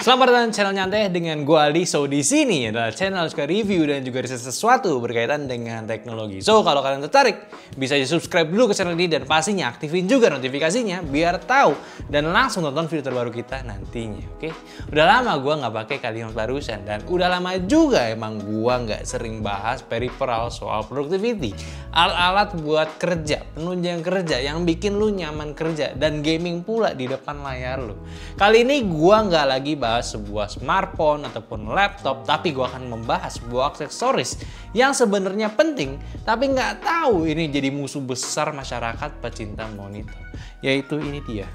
Selamat datang di channel nyantai dengan gua Aldi. So di sini adalah channel suka review dan juga riset sesuatu berkaitan dengan teknologi. So kalau kalian tertarik, bisa di subscribe dulu ke channel ini dan pastinya aktifin juga notifikasinya biar tahu dan langsung nonton video terbaru kita nantinya. Oke? Udah lama gua nggak pakai kalimat barusan dan udah lama juga emang gua nggak sering bahas peripheral soal productivity, alat-alat buat kerja, penunjang kerja yang bikin lu nyaman kerja dan gaming pula di depan layar lu. Kali ini gua nggak lagi bahas sebuah smartphone ataupun laptop, tapi gue akan membahas sebuah aksesoris yang sebenarnya penting tapi nggak tahu ini jadi musuh besar masyarakat pecinta monitor, yaitu ini dia,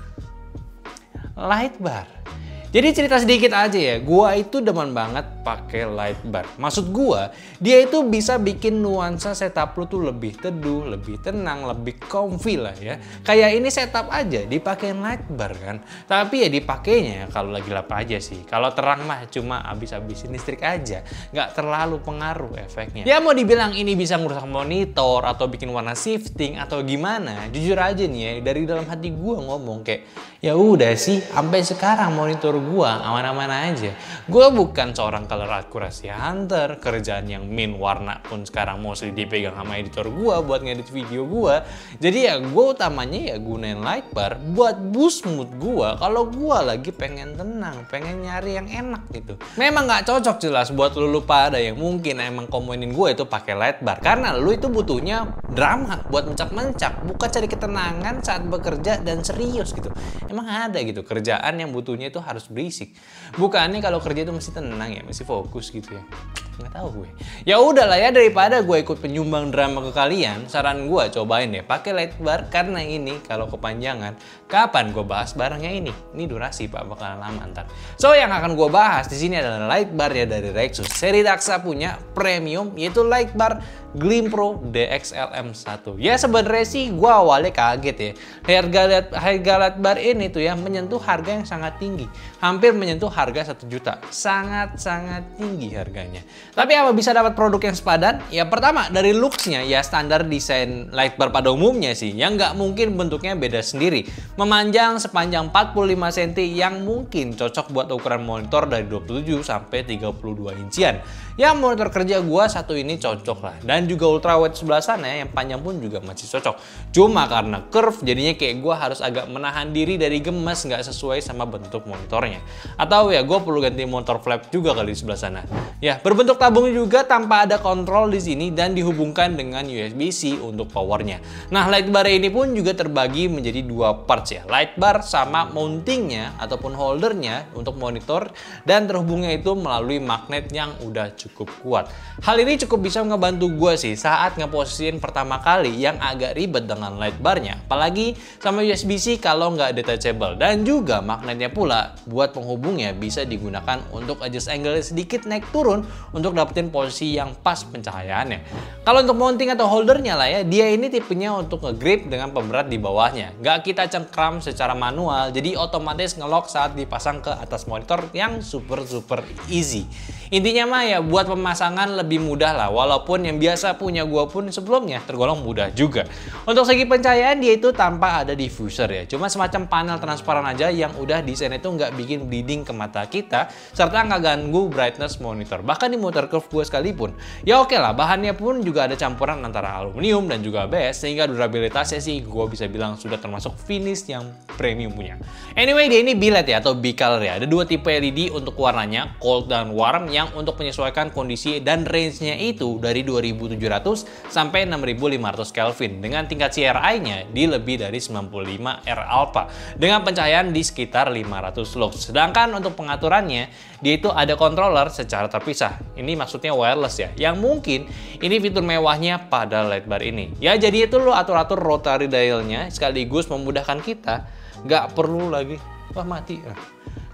light bar. Jadi cerita sedikit aja ya, gua itu demen banget pakai light bar. Maksud gua, dia itu bisa bikin nuansa setup lu tuh lebih teduh, lebih tenang, lebih comfy lah ya. Kayak ini setup aja dipakein light bar kan. Tapi ya dipakainya kalau lagi lap aja sih. Kalau terang mah cuma habis-habisin listrik aja, nggak terlalu pengaruh efeknya. Ya mau dibilang ini bisa ngerusak monitor atau bikin warna shifting atau gimana, jujur aja nih ya, dari dalam hati gua ngomong kayak ya udah sih, sampai sekarang monitor gua aman-aman aja. Gua bukan seorang color accuracy hunter, kerjaan yang min warna pun sekarang mostly dipegang sama editor gua buat ngedit video gua. Jadi ya gua utamanya ya gunain light bar buat boost mood gua kalau gua lagi pengen tenang, pengen nyari yang enak gitu. Memang nggak cocok jelas buat lu pada yang mungkin emang komenin gua itu pakai light bar, karena lu itu butuhnya drama buat mencak-mencak, bukan cari ketenangan saat bekerja dan serius gitu. Emang ada gitu kerjaan yang butuhnya itu harus berisik. Bukannya kalau kerja itu mesti tenang ya, mesti fokus gitu ya. Nggak tahu gue. Ya udahlah ya, daripada gue ikut penyumbang drama ke kalian, saran gue cobain deh pakai light bar, karena ini kalau kepanjangan kapan gue bahas barangnya ini. Ini durasi Pak, bakalan lama ntar. So yang akan gue bahas di sini adalah light bar ya dari Rexus. Seri Daksa punya premium, yaitu light bar Glimpro DXLM1. Ya sebenarnya sih gue awalnya kaget ya. Harga light bar ini tuh ya menyentuh harga yang sangat tinggi. Hampir menyentuh harga 1 juta. Sangat-sangat tinggi harganya. Tapi apa bisa dapat produk yang sepadan? Ya pertama dari looks-nya ya standar desain light bar pada umumnya sih. Yang nggak mungkin bentuknya beda sendiri. Memanjang sepanjang 45 cm yang mungkin cocok buat ukuran monitor dari 27 sampai 32 incian. Ya monitor kerja gua satu ini cocok lah. Dan juga ultrawide sebelah sana yang panjang pun juga masih cocok. Cuma karena curve jadinya kayak gua harus agak menahan diri dari gemes nggak sesuai sama bentuk monitornya. Atau ya gua perlu ganti monitor flap juga kali di sebelah sana. Ya berbentuk tabung juga tanpa ada kontrol di sini dan dihubungkan dengan USB-C untuk powernya. Nah light bar ini pun juga terbagi menjadi 2 parts ya. Light bar sama mountingnya ataupun holdernya untuk monitor, dan terhubungnya itu melalui magnet yang udah cukup kuat. Hal ini cukup bisa ngebantu gue sih saat ngeposisiin pertama kali yang agak ribet dengan light barnya, apalagi sama USB-C kalau nggak detachable, dan juga magnetnya pula buat penghubungnya bisa digunakan untuk adjust angle sedikit naik turun untuk dapetin posisi yang pas pencahayaannya. Kalau untuk mounting atau holdernya lah ya, dia ini tipenya untuk nge-grip dengan pemberat di bawahnya, nggak kita cengkram secara manual, jadi otomatis ngelock saat dipasang ke atas monitor yang super easy. Intinya mah ya buat pemasangan lebih mudah lah, walaupun yang biasa punya gua pun sebelumnya tergolong mudah juga. Untuk segi pencahayaan dia itu tanpa ada diffuser ya, cuma semacam panel transparan aja yang udah desain itu nggak bikin bleeding ke mata kita, serta nggak ganggu brightness monitor. Bahkan di monitor curve gua sekalipun, ya oke lah, bahannya pun juga ada campuran antara aluminium dan juga ABS, sehingga durabilitasnya sih gua bisa bilang sudah termasuk finish yang premium punya. Anyway, dia ini biled ya atau bicolor ya, ada 2 tipe LED untuk warnanya, cold dan warm, yang untuk menyesuaikan kondisi dan range-nya itu dari 2700 sampai 6500 Kelvin dengan tingkat CRI-nya di lebih dari 95 R alpha dengan pencahayaan di sekitar 500 lux. Sedangkan untuk pengaturannya dia itu ada controller secara terpisah. Ini maksudnya wireless ya, yang mungkin ini fitur mewahnya pada light bar ini. Ya jadi itu lo atur-atur rotary dial-nya sekaligus memudahkan kita, nggak perlu lagi mati.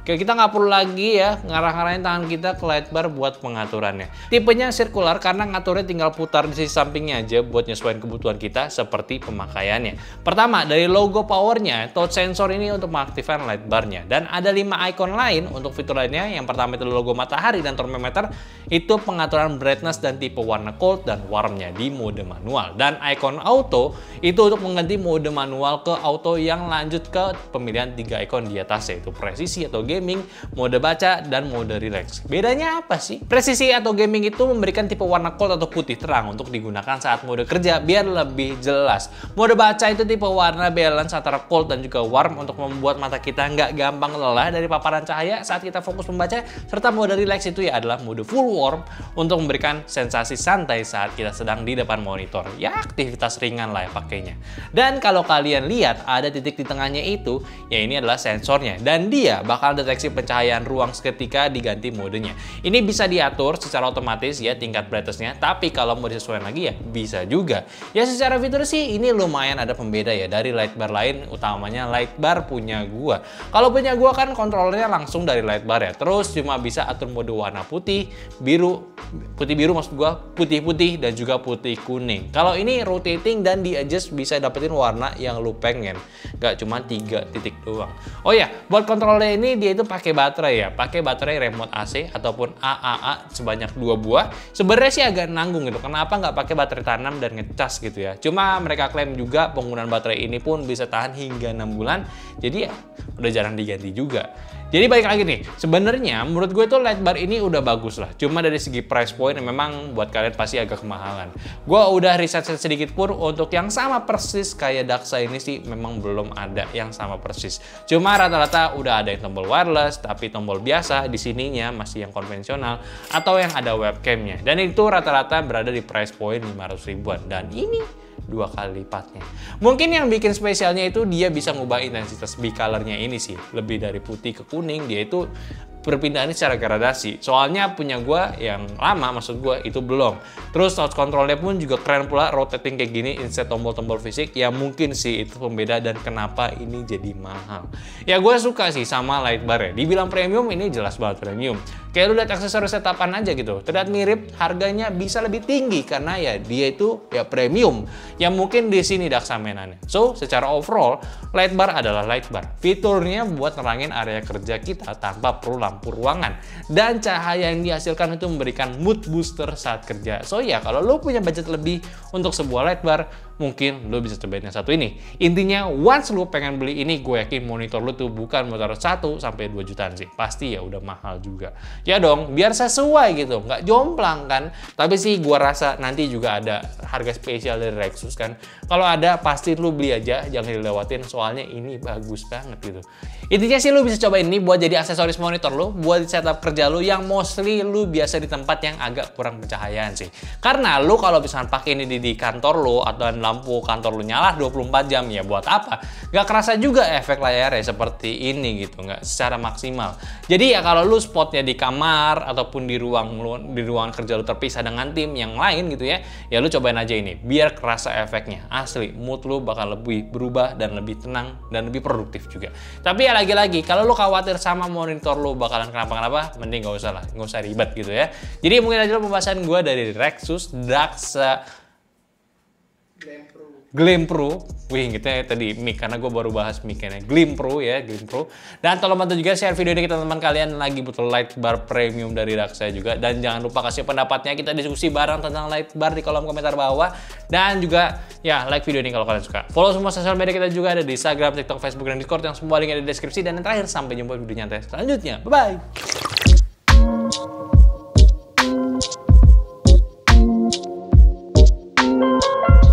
Kayak kita nggak perlu lagi ya ngarah-ngarahin tangan kita ke light bar buat pengaturannya. Tipenya sirkular karena ngaturnya tinggal putar di sisi sampingnya aja buat nyesuaiin kebutuhan kita seperti pemakaiannya. Pertama, dari logo powernya, touch sensor ini untuk mengaktifkan light barnya. Dan ada 5 icon lain untuk fitur lainnya. Yang pertama itu logo matahari dan thermometer, itu pengaturan brightness dan tipe warna cold dan warmnya di mode manual. Dan icon auto itu untuk mengganti mode manual ke auto yang lanjut ke pemilihan 3 icon di atas, yaitu presisi atau game gaming, mode baca, dan mode relax. Bedanya apa sih? Presisi atau gaming itu memberikan tipe warna cold atau putih terang untuk digunakan saat mode kerja biar lebih jelas. Mode baca itu tipe warna balance antara cold dan juga warm untuk membuat mata kita nggak gampang lelah dari paparan cahaya saat kita fokus membaca. Serta mode relax itu ya adalah mode full warm untuk memberikan sensasi santai saat kita sedang di depan monitor. Ya aktivitas ringan lah ya pakainya. Dan kalau kalian lihat ada titik di tengahnya itu, ya ini adalah sensornya. Dan dia bakal deteksi pencahayaan ruang seketika diganti modenya. Ini bisa diatur secara otomatis ya tingkat brightness-nya. Tapi kalau mau disesuaikan lagi ya bisa juga. Ya secara fitur sih ini lumayan ada pembeda ya dari Lightbar lain, utamanya Lightbar punya gua. Kalau punya gua kan kontrolernya langsung dari Lightbar ya. Terus cuma bisa atur mode warna putih, biru, putih biru maksud gua, putih-putih dan juga putih kuning. Kalau ini rotating dan di adjust bisa dapetin warna yang lu pengen. Gak cuma 3 titik doang. Oh ya, buat kontrolnya ini dia itu pakai baterai ya. Pakai baterai remote AC ataupun AAA sebanyak 2 buah. Sebenarnya sih agak nanggung gitu. Kenapa nggak pakai baterai tanam dan ngecas gitu ya. Cuma mereka klaim juga penggunaan baterai ini pun bisa tahan hingga 6 bulan. Jadi ya udah jarang diganti juga. Jadi balik lagi nih, sebenarnya menurut gue tuh Lightbar ini udah bagus lah. Cuma dari segi price point memang buat kalian pasti agak kemahalan. Gue udah riset sedikit pun untuk yang sama persis kayak Daxa ini sih memang belum ada yang sama persis. Cuma rata-rata udah ada yang tombol wireless, tapi tombol biasa di sininya masih yang konvensional atau yang ada webcamnya. Dan itu rata-rata berada di price point 500 ribuan. Dan ini 2 kali lipatnya. Mungkin yang bikin spesialnya itu dia bisa ngubah intensitas bicolornya ini sih. Lebih dari putih ke kuning, dia itu perpindahannya secara gradasi. Soalnya punya gua yang lama, maksud gua itu belum. Terus touch controlnya pun juga keren pula, rotating kayak gini instead tombol-tombol fisik. Ya mungkin sih itu pembeda dan kenapa ini jadi mahal. Ya gua suka sih sama Lightbar ya. Dibilang premium, ini jelas banget premium. Kayak lu lihat aksesoris setapan aja gitu. Terlihat mirip, harganya bisa lebih tinggi karena ya dia itu ya premium. Yang mungkin di sini Daxa mainannya. So, secara overall, Lightbar adalah Lightbar. Fiturnya buat nerangin area kerja kita tanpa perlu lampu ruangan. Dan cahaya yang dihasilkan itu memberikan mood booster saat kerja. So ya, kalau lu punya budget lebih untuk sebuah Lightbar, mungkin lu bisa cobain yang satu ini. Intinya, once lu pengen beli ini, gue yakin monitor lu tuh bukan motor 1 sampai 2 jutaan sih. Pasti ya udah mahal juga. Ya dong, biar sesuai gitu, nggak jomplang kan. Tapi sih gue rasa nanti juga ada harga spesial dari Rexus kan. Kalau ada, pasti lu beli aja, jangan dilewatin. Soalnya ini bagus banget gitu. Intinya sih lu bisa coba ini buat jadi aksesoris monitor lu, buat setup kerja lu yang mostly lu biasa di tempat yang agak kurang pencahayaan sih. Karena lu kalau misalkan pakai ini di kantor lu atau lampu kantor lu nyala 24 jam ya buat apa? Gak kerasa juga efek layarnya seperti ini gitu, nggak secara maksimal. Jadi ya kalau lu spotnya di kamar ataupun di ruangan kerja lu terpisah dengan tim yang lain gitu ya lu cobain aja ini biar kerasa efeknya. Asli, mood lu bakal lebih berubah dan lebih tenang dan lebih produktif juga. Tapi ya lagi-lagi kalau lu khawatir sama monitor lu bakalan kenapa-kenapa, mending gak usah lah, gak usah ribet gitu ya. Jadi mungkin aja pembahasan gue dari Rexus Daxa Gleam Pro. Wih, gitu ya tadi mic karena gue baru bahas mic-nya. Gleam Pro ya, Gleam Pro. Dan tolong bantu juga share video ini ke teman-teman kalian lagi butuh Lightbar premium dari Daxa juga. Dan jangan lupa kasih pendapatnya, kita diskusi bareng tentang Lightbar di kolom komentar bawah. Dan juga ya like video ini kalau kalian suka. Follow semua sosial media kita juga ada di Instagram, TikTok, Facebook, dan Discord yang semua link ada di deskripsi. Dan yang terakhir, sampai jumpa di video nyantai selanjutnya. Bye bye.